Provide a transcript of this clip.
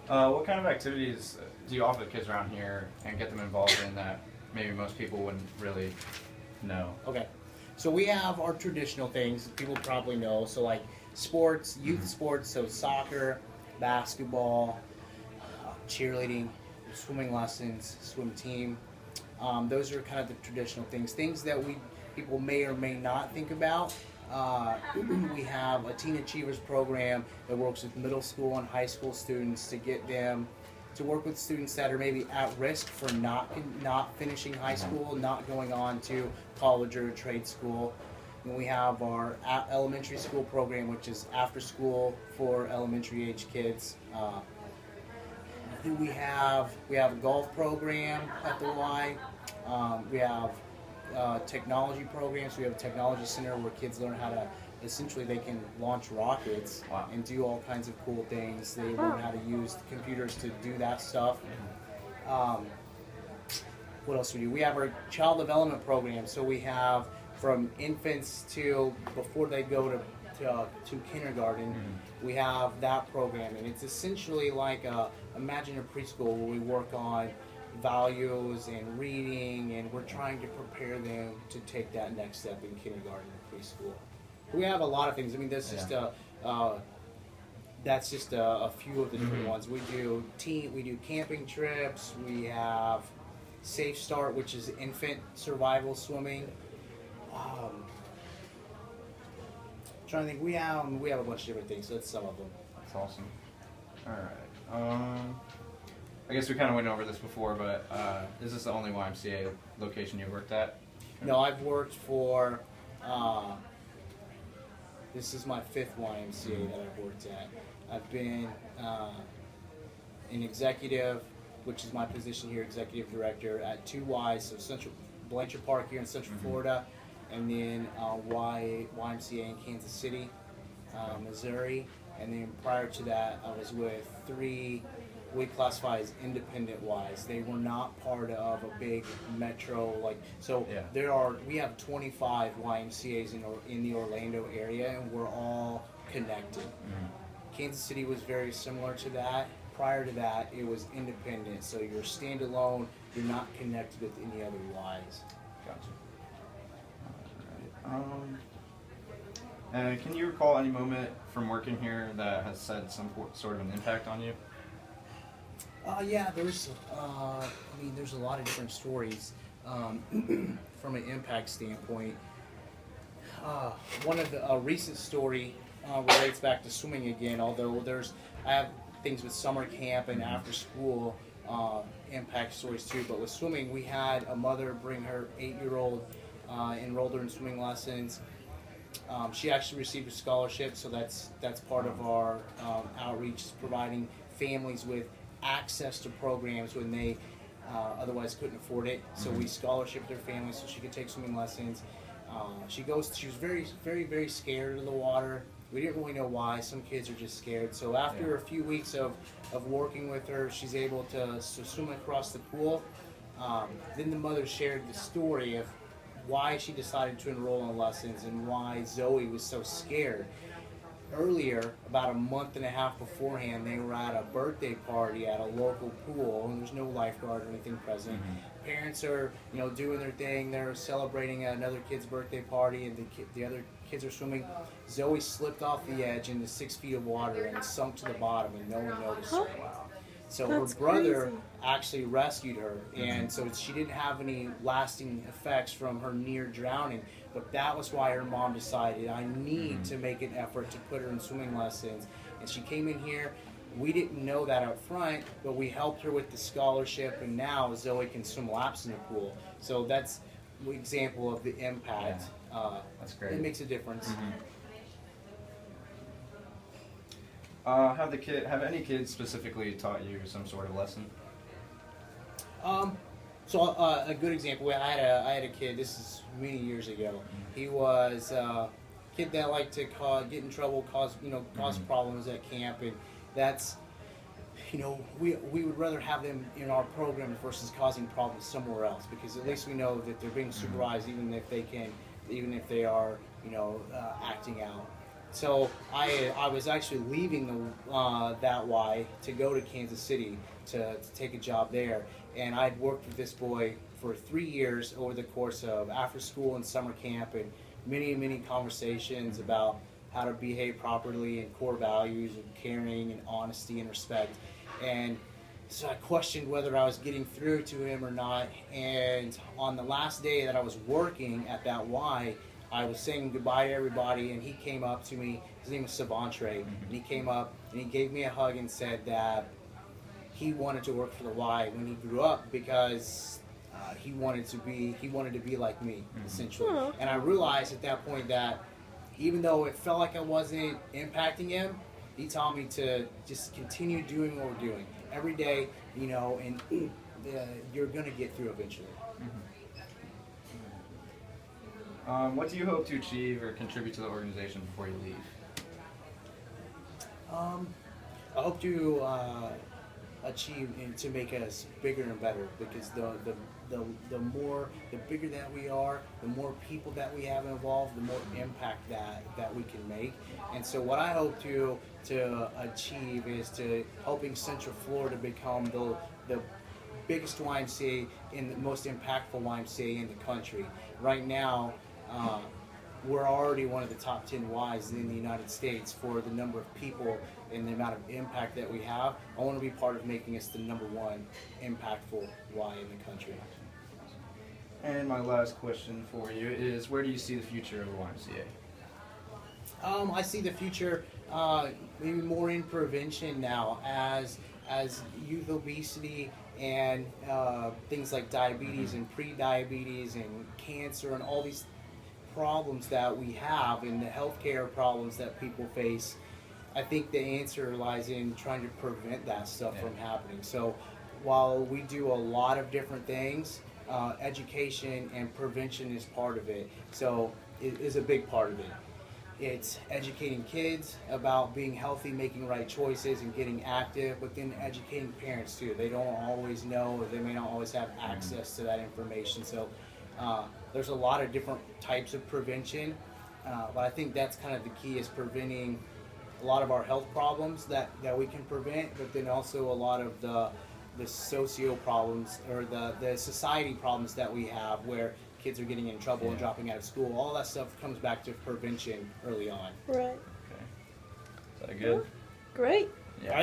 What kind of activities do you offer the kids around here and get them involved in that maybe most people wouldn't really know? Okay. So we have our traditional things people probably know. So like sports, youth sports, so soccer, basketball, cheerleading, swimming lessons, swim team. Those are kind of the traditional things. Things that people may or may not think about. We have a Teen Achievers program that works with middle school and high school students to get them to work with students that are maybe at risk for not finishing high school, not going on to college or a trade school. And we have our elementary school program, which is after school for elementary age kids. Then we have a golf program at the Y. We have technology programs. We have a technology center where kids learn how to, essentially they can launch rockets and do all kinds of cool things. They learn how to use the computers to do that stuff. What else do we do? We have our child development program. So we have from infants to before they go to kindergarten, we have that program. And it's essentially like imagine a preschool where we work on values and reading, and we're trying to prepare them to take that next step in kindergarten and preschool. We have a lot of things. I mean, that's just a few of the different ones. We do camping trips. We have Safe Start, which is infant survival swimming. Trying to think, we have a bunch of different things. So that's some of them. That's awesome. All right. I guess we kind of went over this before, but is this the only YMCA location you've worked at? No, I've worked for. This is my 5th YMCA that I've worked at. I've been an executive, which is my position here, executive director at 2 Ys, so Central Blanchard Park here in Central Florida, and then YMCA in Kansas City, Missouri, and then prior to that, I was with 3. We classify as independent Ys. They were not part of a big metro we have 25 YMCA's in the Orlando area, and we're all connected. Kansas City was very similar to that. Prior to that, it was independent, so you're standalone. You're not connected with any other Ys. Gotcha. All right. And can you recall any moment from working here that has had some sort of an impact on you? Yeah, there's a lot of different stories from an impact standpoint. One of the recent story relates back to swimming again, although I have things with summer camp and after school impact stories too, but with swimming, we had a mother bring her 8-year-old, enrolled her in swimming lessons. She actually received a scholarship, so that's part of our outreach, providing families with access to programs when they otherwise couldn't afford it. So we scholarshiped their family so she could take swimming lessons. She was very, very, very scared of the water. We didn't really know why. Some kids are just scared. So after a few weeks of working with her, she's able to swim across the pool. Then the mother shared the story of why she decided to enroll in lessons and why Zoe was so scared. Earlier, about a month and a half beforehand, they were at a birthday party at a local pool, and there's no lifeguard or anything present. Parents are, doing their thing. They're celebrating another kid's birthday party, and the other kids are swimming. Zoe slipped off the edge into 6 feet of water and sunk to the bottom, and no one noticed her. So That's her brother crazy. actually rescued her, and so she didn't have any lasting effects from her near drowning. But that was why her mom decided, I need to make an effort to put her in swimming lessons. And she came in here. We didn't know that up front, but we helped her with the scholarship, and now Zoe can swim laps in the pool. So that's an example of the impact. That's great. It makes a difference. Have any kids specifically taught you some sort of lesson? So a good example, I had a kid, this is many years ago. He was a kid that liked to get in trouble, cause problems at camp, and that's, we would rather have them in our program versus causing problems somewhere else, because at least we know that they're being supervised, even if they are, acting out. So I was actually leaving that Y to go to Kansas City to take a job there, and I'd worked with this boy for 3 years over the course of after school and summer camp, and many conversations about how to behave properly and core values and caring and honesty and respect. And so I questioned whether I was getting through to him or not. And on the last day that I was working at that Y, I was saying goodbye to everybody, and he came up to me. His name was Savantre, and he came up and he gave me a hug and said that he wanted to work for the Y when he grew up because he wanted to be like me, essentially. Aw. And I realized at that point that even though it felt like I wasn't impacting him, he taught me to just continue doing what we're doing every day, you know, and you're gonna get through eventually. What do you hope to achieve or contribute to the organization before you leave? I hope to achieve and to make us bigger and better, because the bigger that we are, the more people that we have involved, the more impact that we can make. And so what I hope to achieve is to helping Central Florida become the biggest YMCA and the most impactful YMCA in the country. Right now, we're already one of the top 10 Ys in the United States for the number of people and the amount of impact that we have. I want to be part of making us the #1 impactful Y in the country. And my last question for you is, where do you see the future of the YMCA? I see the future maybe more in prevention now, as youth obesity and things like diabetes and pre-diabetes and cancer and all these problems that we have and the healthcare problems that people face. I think the answer lies in trying to prevent that stuff from happening. So while we do a lot of different things, education and prevention is part of it. So it is a big part of it. It's educating kids about being healthy, making right choices, and getting active, but then educating parents too. They don't always know, or they may not always have access to that information. So there's a lot of different types of prevention, but I think that's kind of the key, is preventing a lot of our health problems that we can prevent, but then also a lot of the socio problems, or the society problems that we have, where kids are getting in trouble and dropping out of school. All that stuff comes back to prevention early on. Right. Okay. Is that good? Great. Yeah.